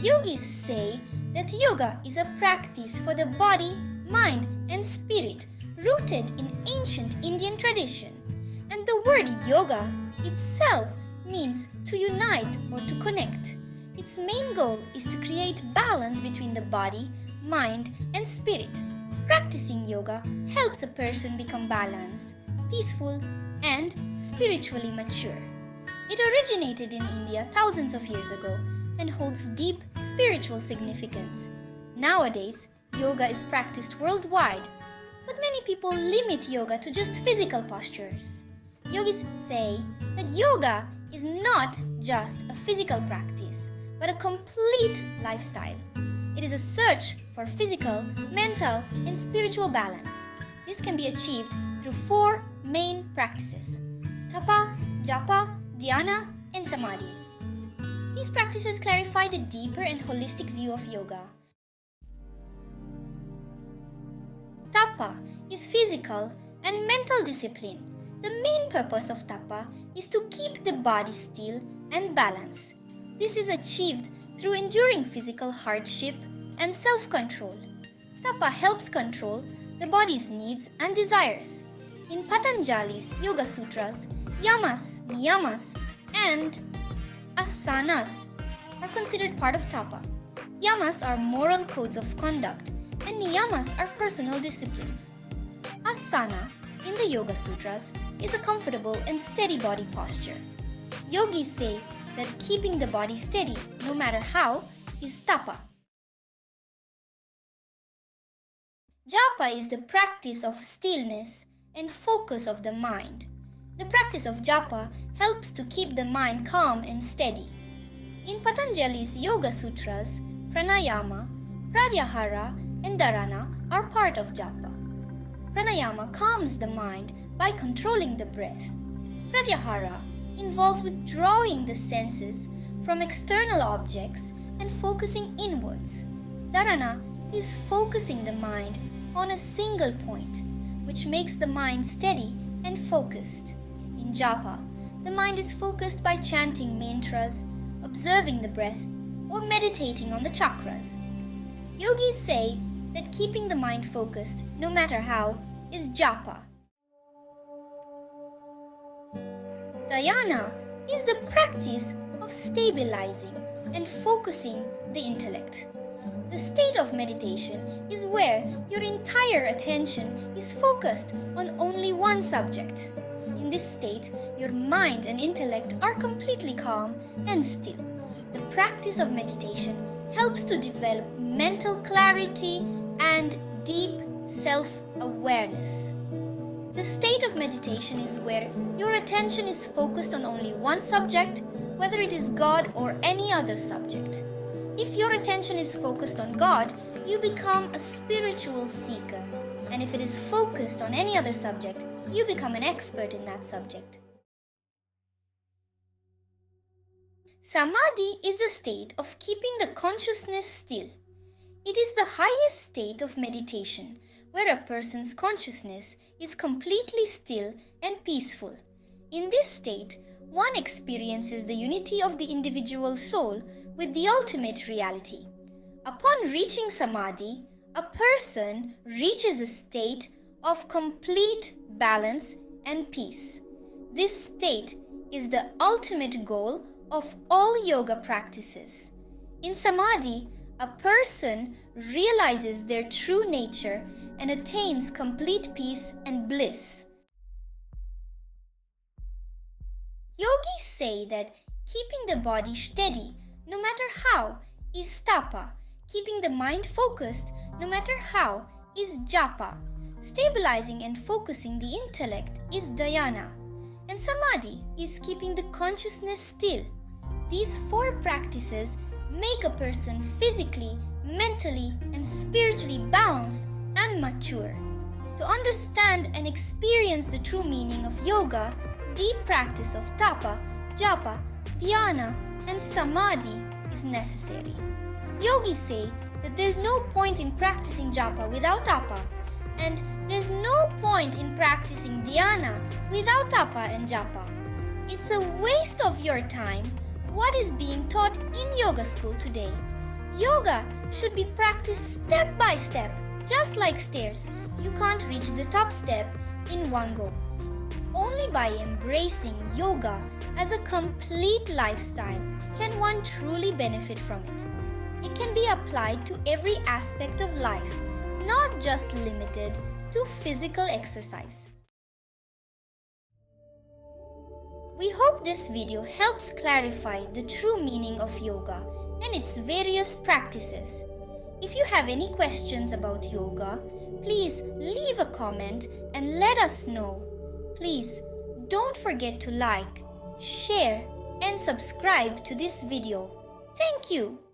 Yogis say that yoga is a practice for the body, mind, and spirit rooted in ancient Indian tradition. And the word yoga itself means to unite or to connect. Its main goal is to create balance between the body, mind, and spirit. Practicing yoga helps a person become balanced, peaceful, and spiritually mature. It originated in India thousands of years ago and holds deep spiritual significance. Nowadays, yoga is practiced worldwide, but many people limit yoga to just physical postures. Yogis say that yoga is not just a physical practice, but a complete lifestyle. It is a search for physical, mental, and spiritual balance. This can be achieved through 4 main practices: Tapa, Japa, Dhyana, and Samadhi. These practices clarify the deeper and holistic view of yoga. Tapa is physical and mental discipline. The main purpose of Tapa is to keep the body still and balanced. This is achieved through enduring physical hardship and self-control. Tapa helps control the body's needs and desires. In Patanjali's Yoga Sutras, yamas, niyamas, and asanas are considered part of Tapa. Yamas are moral codes of conduct, and niyamas are personal disciplines. Asana in the Yoga Sutras is a comfortable and steady body posture. Yogis say that keeping the body steady, no matter how, is Tapa. Japa is the practice of stillness and focus of the mind. The practice of Japa helps to keep the mind calm and steady. In Patanjali's Yoga Sutras, pranayama, pratyahara, and dharana are part of Japa. Pranayama calms the mind by controlling the breath. Pratyahara involves withdrawing the senses from external objects and focusing inwards. Dharana is focusing the mind on a single point, which makes the mind steady and focused. In Japa, the mind is focused by chanting mantras, observing the breath, or meditating on the chakras. Yogis say that keeping the mind focused, no matter how, is Japa. Dhyana is the practice of stabilizing and focusing the intellect. The state of meditation is where your entire attention is focused on only one subject. In this state, your mind and intellect are completely calm and still. The practice of meditation helps to develop mental clarity and deep self-awareness. The state of meditation is where your attention is focused on only one subject, whether it is God or any other subject. If your attention is focused on God, you become a spiritual seeker. And if it is focused on any other subject, you become an expert in that subject. Samadhi is the state of keeping the consciousness still. It is the highest state of meditation, where a person's consciousness is completely still and peaceful. In this state, one experiences the unity of the individual soul with the ultimate reality. Upon reaching Samadhi, a person reaches a state of complete balance and peace. This state is the ultimate goal of all yoga practices. In Samadhi, a person realizes their true nature and attains complete peace and bliss. Yogis say that keeping the body steady, no matter how, is Tapa. Keeping the mind focused, no matter how, is Japa. Stabilizing and focusing the intellect is Dhyana. And Samadhi is keeping the consciousness still. These 4 practices make a person physically, mentally, and spiritually balanced and mature. To understand and experience the true meaning of yoga, deep practice of Tapa, Japa, Dhyana, and Samadhi is necessary. Yogis say that there is no point in practicing Japa without Tapa, and there is no point in practicing Dhyana without Tapa and Japa. It's a waste of your time what is being taught in yoga school today. Yoga should be practiced step by step, just like stairs. You can't reach the top step in one go. Only by embracing yoga as a complete lifestyle can one truly benefit from it. It can be applied to every aspect of life, not just limited to physical exercise. We hope this video helps clarify the true meaning of yoga and its various practices. If you have any questions about yoga, please leave a comment and let us know. Please don't forget to like, share, and subscribe to this video. Thank you.